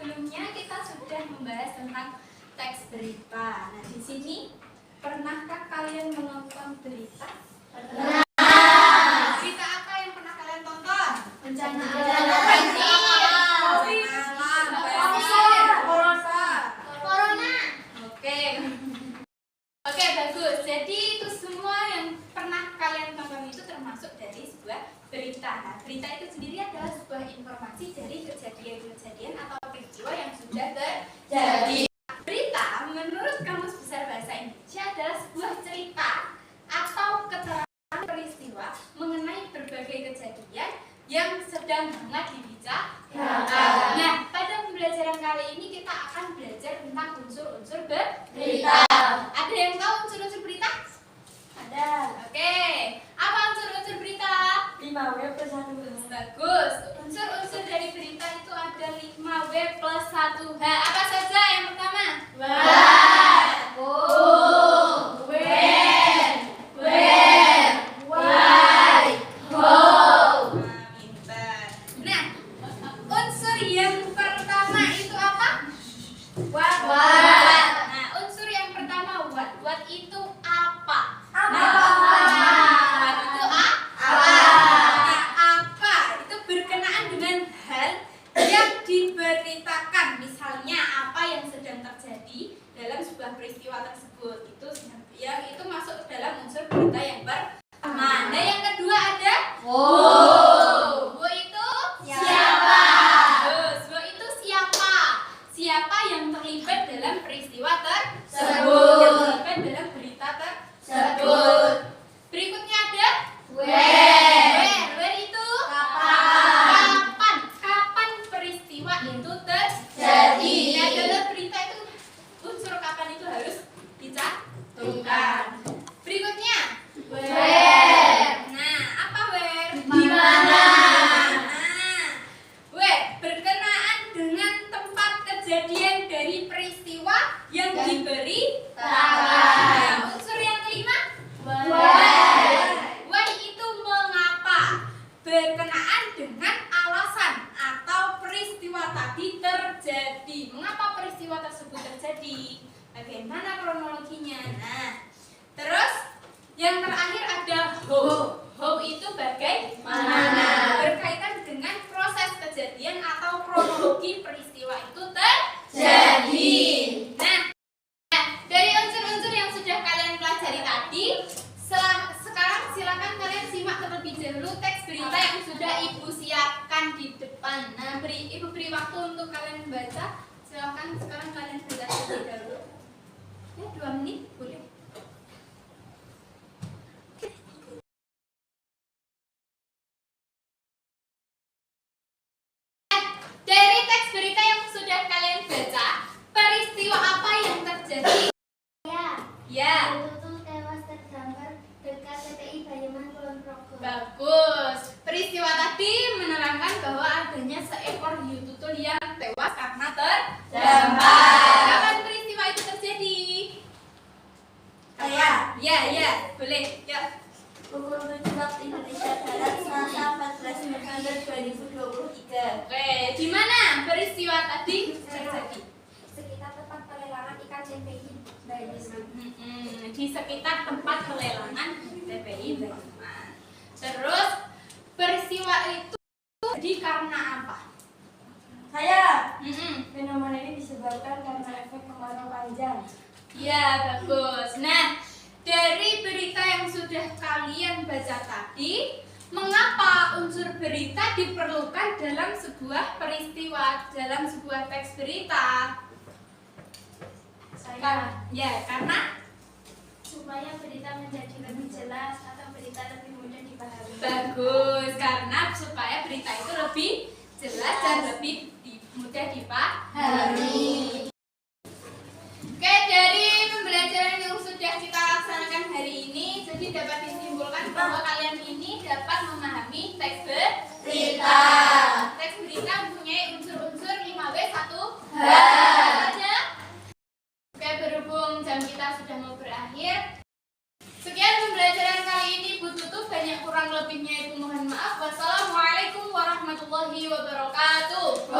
sebelumnya kita sudah membahas tentang teks berita. Nah, di sini pernahkah kalian menonton berita? Pernah. Berita apa yang pernah kalian tonton? Bencana alam, corona. Oke, bagus. Jadi itu semua yang pernah kalian tonton itu termasuk dari sebuah berita. Nah, berita itu sendiri adalah sebuah informasi dari kejadian-kejadian atau peristiwa yang sudah terjadi. Berita menurut Kamus Besar Bahasa Indonesia adalah sebuah cerita atau keterangan peristiwa mengenai berbagai kejadian yang sedang hangat dibicarakan. Nah, pada pembelajaran kali ini kita akan belajar tentang unsur-unsur berita. Ada yang tahu unsur-unsur berita? Ada. Oke. Apa unsur-unsur berita? 5W plus 1H. Bagus. Unsur-unsur dari berita itu ada 5W plus 1H. Apa saja yang pertama? What, who, when, where, why, how. Nah, pintar. Nah, unsur yang pertama itu apa? What. Nah, unsur yang pertama what. What itu apa? Diberitakan, misalnya apa yang sedang terjadi dalam sebuah peristiwa tersebut, itu yang itu masuk dalam unsur berita yang pertama. Nah, yang kedua ada who. Who itu siapa? Who itu siapa? Siapa yang terlibat dalam peristiwa tersebut, yang terlibat dalam berita tersebut. Berikutnya ada where. Where itu kapan peristiwa itu terjadi. Nah, dalam berita itu unsur kapan itu harus dicantumkan. Berikutnya where. Nah, apa where? Di mana. Nah, where berkenaan dengan tempat kejadian dari peristiwa yang diberitakan. Nah, unsur yang kelima why. Why itu mengapa, berkenaan dengan alasan atau peristiwa tadi terjadi. Mengapa peristiwa tersebut terjadi? Bagaimana kronologinya? Nah, terus yang terakhir ada how. How itu bagaimana, berkaitan dengan proses kejadian atau kronologi peristiwa itu terjadi. Nah, dari unsur-unsur yang sudah kalian pelajari tadi, sekarang silakan kalian simak terlebih dahulu teks berita yang sudah Ibu siapkan di depan. Nah, Ibu beri waktu untuk kalian membaca. Silakan sekarang kalian baca terlebih dahulu. Ya, 2 menit boleh. Dari teks berita yang sudah kalian baca, peristiwa apa yang terjadi? Ya. Tutul tewas terdampar dekat TPI Bayaman Kulon Progo. Bagus. Peristiwa tadi menerangkan bahwa adanya seekor hiu tutul yang tewas karena terdampar. Kapan peristiwa itu terjadi? Ya, boleh. Ya. Pukul 7 waktu Indonesia Barat, Selasa 14 November 2023. Oke, di mana peristiwa tadi terjadi? Sekitar tempat pelelangan ikan TPI Bayaman. Di sekitar tempat pelelangan TPI Bayaman. Terus peristiwa itu terjadi karena apa? Fenomena ini disebabkan karena efek kemarau panjang. Ya, bagus. Nah, dari berita yang sudah kalian baca tadi, mengapa unsur berita diperlukan dalam sebuah peristiwa, dalam sebuah teks berita? Karena Supaya berita menjadi lebih jelas atau berita lebih mudah dipahami. bagus, karena supaya berita itu lebih jelas dan lebih mudah dipahami. Oke, dari pembelajaran yang sudah kita laksanakan hari ini, jadi dapat disimpulkan bahwa kalian ini dapat memahami teks berita. Teks berita mempunyai unsur-unsur 5W 1H. Oke, berhubung jam kita sudah mau berakhir, sekian pembelajaran kali ini. Bu tutup, banyak kurang lebihnya Ibu mohon maaf. Wassalamualaikum warahmatullahi wabarakatuh.